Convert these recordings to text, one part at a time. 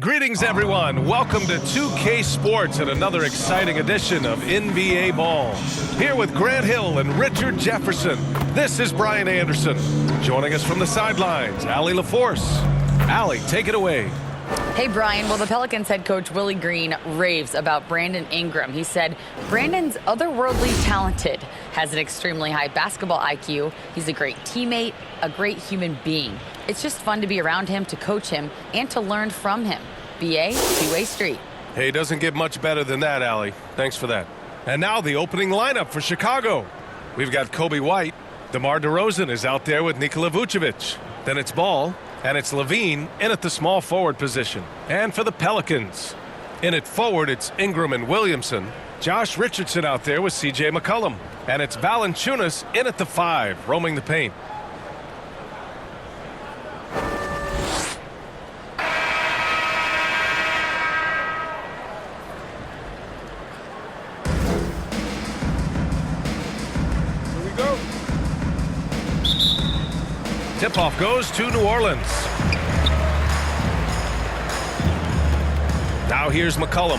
Greetings, everyone. Welcome to 2K Sports and another exciting edition of NBA Ball. Here with Grant Hill and Richard Jefferson, this is Brian Anderson. Joining us from the sidelines, Allie LaForce. Allie, take it away. Hey, Brian. Well, the Pelicans head coach Willie Green raves about Brandon Ingram. He said, Brandon's otherworldly talented, has an extremely high basketball IQ. He's a great teammate, a great human being. It's just fun to be around him, to coach him, and to learn from him. BA, two-way street. Hey, doesn't get much better than that, Allie. Thanks for that. And now the opening lineup for Chicago. We've got Kobe White. DeMar DeRozan is out there with Nikola Vucevic. Then it's Ball. And it's Levine in at the small forward position. And for the Pelicans, in at forward, it's Ingram and Williamson. Josh Richardson out there with C.J. McCollum. And it's Valanciunas in at the 5, roaming the paint. Here we go. Tip-off goes to New Orleans. Now here's McCollum.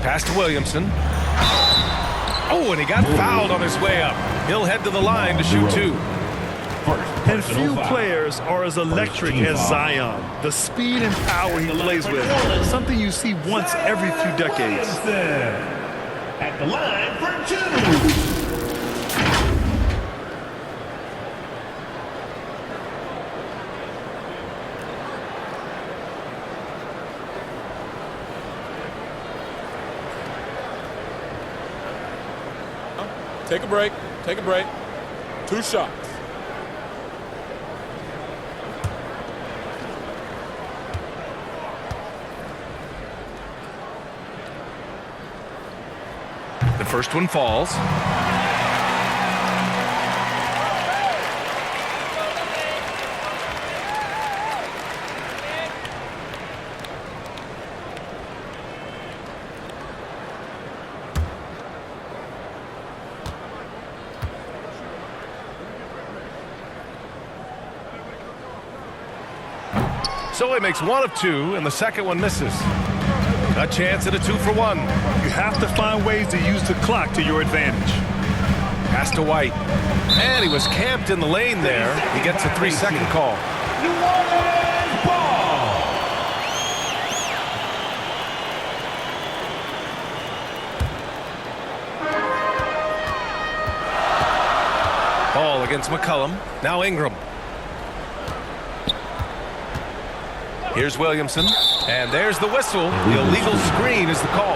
Pass to Williamson. Oh, and he got fouled on his way up. He'll head to the line to shoot two. And few players are as electric as Zion. The speed and power he plays with, something you see once every few decades. At the line for two. Take a break. Take a break. 2 shots. The first one falls. So he makes 1 of 2, and the second one misses. A chance at a 2-for-1. You have to find ways to use the clock to your advantage. Pass to White. And he was camped in the lane there. He gets a 3-second call. New Orleans ball. Ball against McCollum. Now Ingram. Here's Williamson. And there's the whistle. The illegal screen is the call.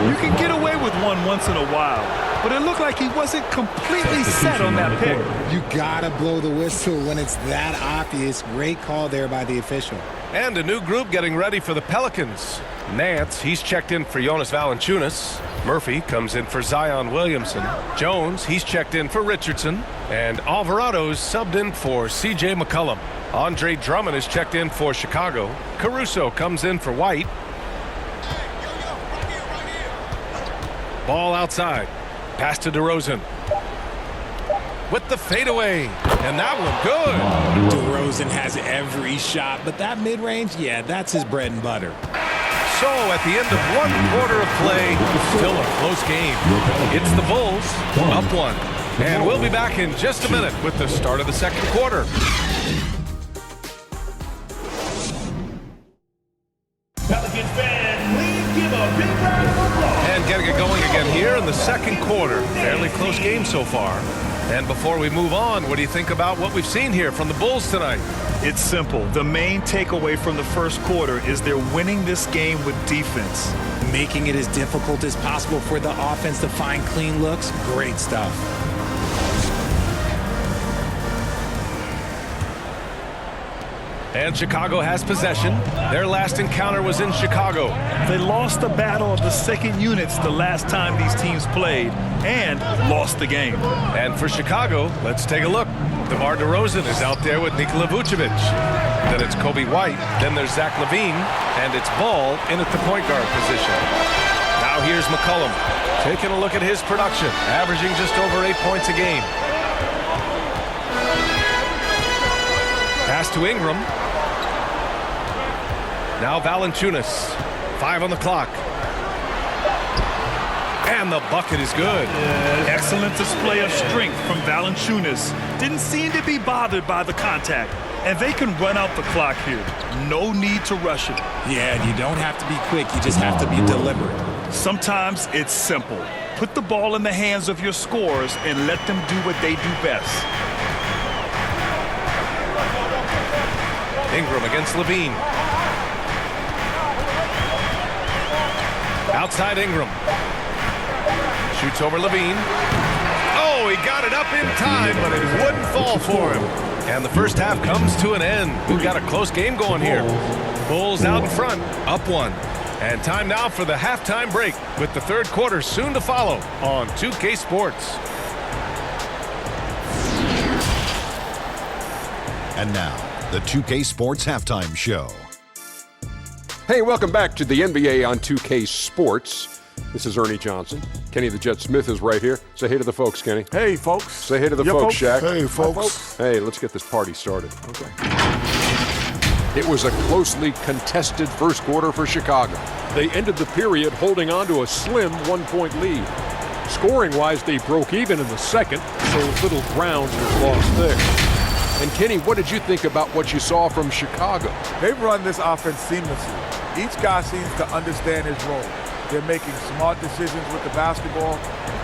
You can get away with one once in a while, but it looked like he wasn't completely set on that pick. You gotta blow the whistle when it's that obvious. Great call there by the official. And a new group getting ready for the Pelicans. Nance, he's checked in for Jonas Valanciunas. Murphy comes in for Zion Williamson. Jones, he's checked in for Richardson. And Alvarado's subbed in for C.J. McCollum. Andre Drummond is checked in for Chicago. Caruso comes in for White. Ball outside. Pass to DeRozan. With the fadeaway. And that one good. DeRozan has every shot, but that mid-range, yeah, that's his bread and butter. So at the end of 1 quarter of play, still a close game. It's the Bulls up 1. And we'll be back in just a minute with the start of the second quarter. Pelicans fans, please give a big round of applause. And getting it going again here in the second quarter. Fairly close game so far. And before we move on, what do you think about what we've seen here from the Bulls tonight? It's simple. The main takeaway from the first quarter is they're winning this game with defense. Making it as difficult as possible for the offense to find clean looks. Great stuff. And Chicago has possession. Their last encounter was in Chicago. They lost the battle of the second units the last time these teams played and lost the game. And for Chicago, let's take a look. DeMar DeRozan is out there with Nikola Vucevic. Then it's Kobe White. Then there's Zach LaVine. And it's Ball in at the point guard position. Now Now here's McCollum taking a look at his production, averaging just over 8 points a game. Pass to Ingram. Now Valanciunas. 5 on the clock. And the bucket is good. Excellent display of strength from Valanciunas. Didn't seem to be bothered by the contact. And they can run out the clock here. No need to rush it. Yeah, you don't have to be quick. You just have to be deliberate. Sometimes it's simple. Put the ball in the hands of your scorers and let them do what they do best. Ingram against Levine. Outside Ingram. Shoots over Levine. Oh, he got it up in time, but it wouldn't fall for him. And the first half comes to an end. We've got a close game going here. Bulls out in front, up 1. And time now for the halftime break, with the third quarter soon to follow on 2K Sports. And now, the 2K Sports Halftime Show. Hey, welcome back to the NBA on 2K Sports. This is Ernie Johnson. Kenny the Jet Smith is right here. Say hey to the folks, Kenny. Hey, folks. Say hey to the folks, Shaq. Hey, folks. Hey, let's get this party started. Okay. It was a closely contested first quarter for Chicago. They ended the period holding on to a slim 1-point lead. Scoring-wise, they broke even in the second, so little ground was lost there. And Kenny, what did you think about what you saw from Chicago? They've run this offense seamlessly. Each guy seems to understand his role. They're making smart decisions with the basketball,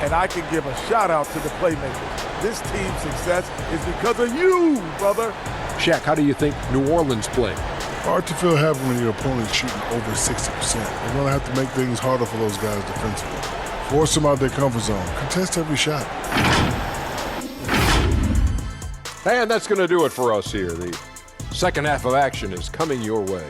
and I can give a shout-out to the playmakers. This team's success is because of you, brother. Shaq, how do you think New Orleans played? Hard to feel happy when your opponent's shooting over 60%. They're going to have to make things harder for those guys defensively. Force them out their comfort zone. Contest every shot. And that's going to do it for us here. The second half of action is coming your way.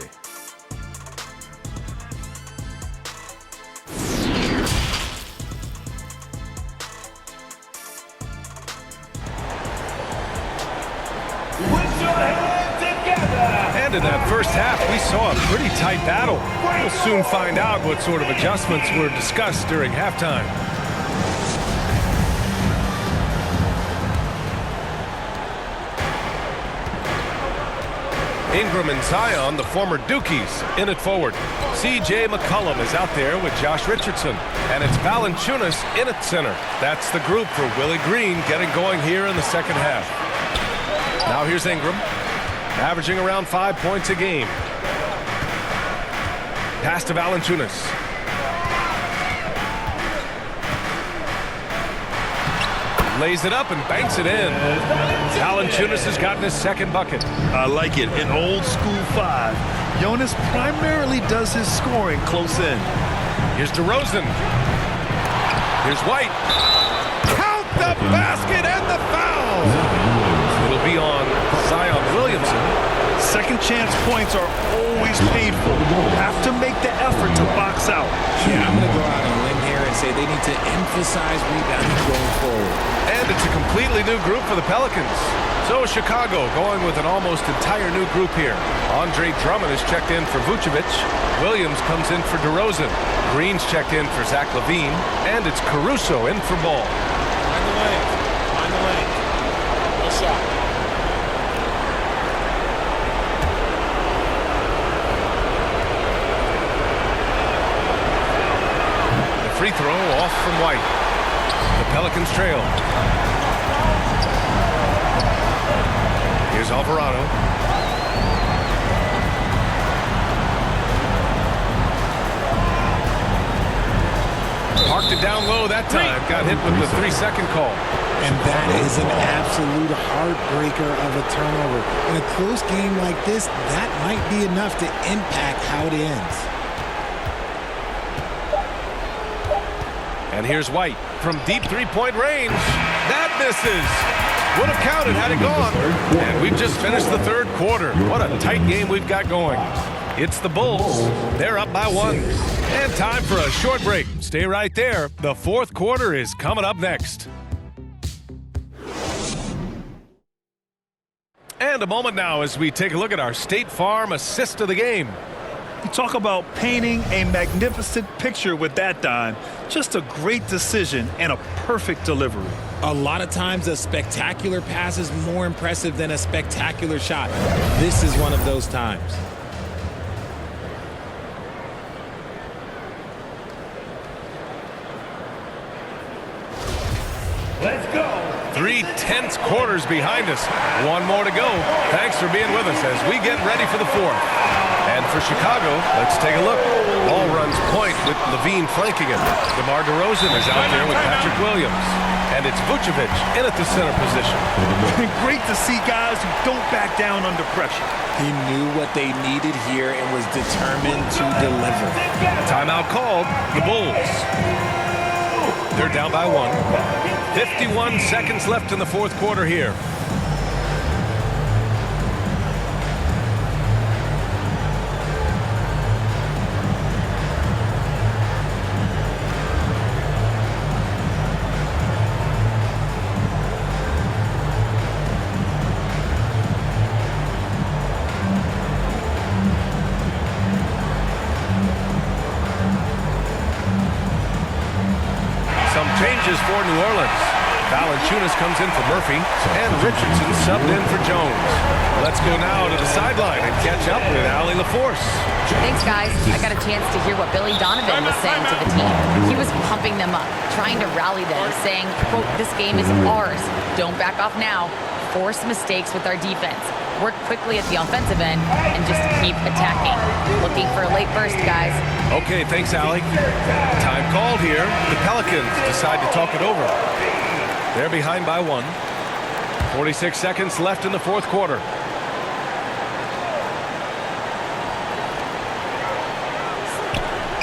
And in that first half, we saw a pretty tight battle. We'll soon find out what sort of adjustments were discussed during halftime. Ingram and Zion, the former Dukies, in it forward. C.J. McCollum is out there with Josh Richardson. And it's Valanciunas in at center. That's the group for Willie Green getting going here in the second half. Now here's Ingram, averaging around 5 points a game. Pass to Valanciunas. Lays it up and banks it in. Valanciunas has gotten his second bucket. I like it. In old school 5, Jonas primarily does his scoring close in. Here's DeRozan. Here's White. Count the basket and the foul. It'll be on Zion Williamson. Second chance points are always painful. Have to make the effort to box out. Yeah, I'm going to go out on a limb here and say they need to emphasize rebounding going forward. And it's a completely new group for the Pelicans. So Chicago going with an almost entire new group here. Andre Drummond is checked in for Vucevic. Williams comes in for DeRozan. Green's checked in for Zach LaVine. And it's Caruso in for Ball. Find the lane. Find the lane. No shot. The free throw off from White. The Pelicans trail. Here's Alvarado. Parked it down low that time. Got hit with the 3-second call. And that is an absolute heartbreaker of a turnover. In a close game like this, that might be enough to impact how it ends. And here's White from deep three-point range. That misses. Would have counted had it gone. And we've just finished the third quarter. What a tight game we've got going. It's the Bulls. They're up by 1. And time for a short break. Stay right there. The fourth quarter is coming up next. And a moment now as we take a look at our State Farm assist of the game. You talk about painting a magnificent picture with that dime. Just a great decision and a perfect delivery. A lot of times a spectacular pass is more impressive than a spectacular shot. This is one of those times. Let's go. 3 tense quarters behind us. One more to go. Thanks for being with us as we get ready for the fourth. And for Chicago, let's take a look. Ball runs point with Levine flanking it. DeMar DeRozan is out there with Patrick Williams. And it's Vucevic in at the center position. Great to see guys who don't back down under pressure. He knew what they needed here and was determined to deliver. Timeout called. The Bulls. They're down by 1. 51 seconds left in the fourth quarter here. Some changes for New Orleans. Valanciunas comes in for Murphy, and Richardson subbed in for Jones. Let's go now to the sideline and catch up with Allie LaForce. Thanks, guys. I got a chance to hear what Billy Donovan was saying to the team. He was pumping them up, trying to rally them, saying, quote, "This game is ours. Don't back off now. Force mistakes with our defense. Work quickly at the offensive end and just keep attacking." Looking for a late burst, guys. Okay, thanks, Allie. Time called here. The Pelicans decide to talk it over. They're behind by 1. 46 seconds left in the fourth quarter.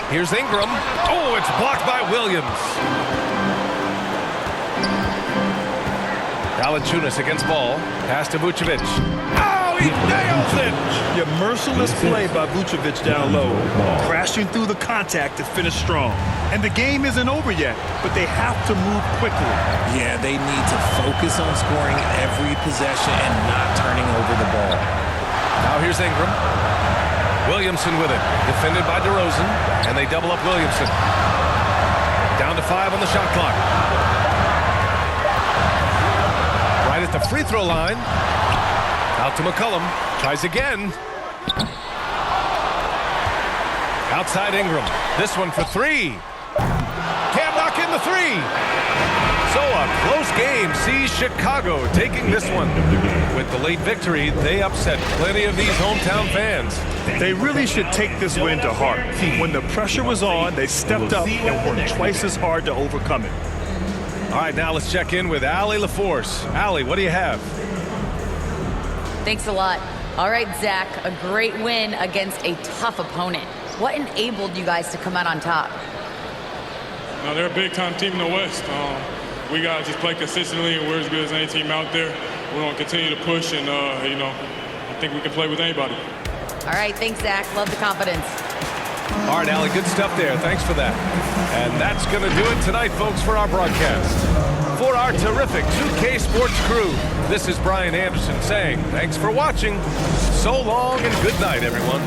Here's Ingram. Oh, it's blocked by Williams. Valanciunas against ball. Pass to Vucevic. Oh, he nails it! Your merciless play by Vucevic down low, crashing through the contact to finish strong. And the game isn't over yet, but they have to move quickly. Yeah, they need to focus on scoring every possession and not turning over the ball. Now here's Ingram. Williamson with it. Defended by DeRozan. And they double up Williamson. Down to 5 on the shot clock. Right at the free throw line. Out to McCollum. Tries again. Outside Ingram. This one for 3. Can't knock in the 3. So a close game sees Chicago taking this one. With the late victory, they upset plenty of these hometown fans. They really should take this win to heart. When the pressure was on, they stepped up and worked twice as hard to overcome it. All right, now let's check in with Allie LaForce. Allie, what do you have? Thanks a lot. All right, Zach, a great win against a tough opponent. What enabled you guys to come out on top? Now, they're a big-time team in the West. We got to just play consistently, and we're as good as any team out there. We're going to continue to push, and, I think we can play with anybody. All right, thanks, Zach. Love the confidence. All right, Allie, good stuff there. Thanks for that. And that's going to do it tonight, folks, for our broadcast. For our terrific 2K Sports crew, this is Brian Anderson saying thanks for watching. So long and good night, everyone.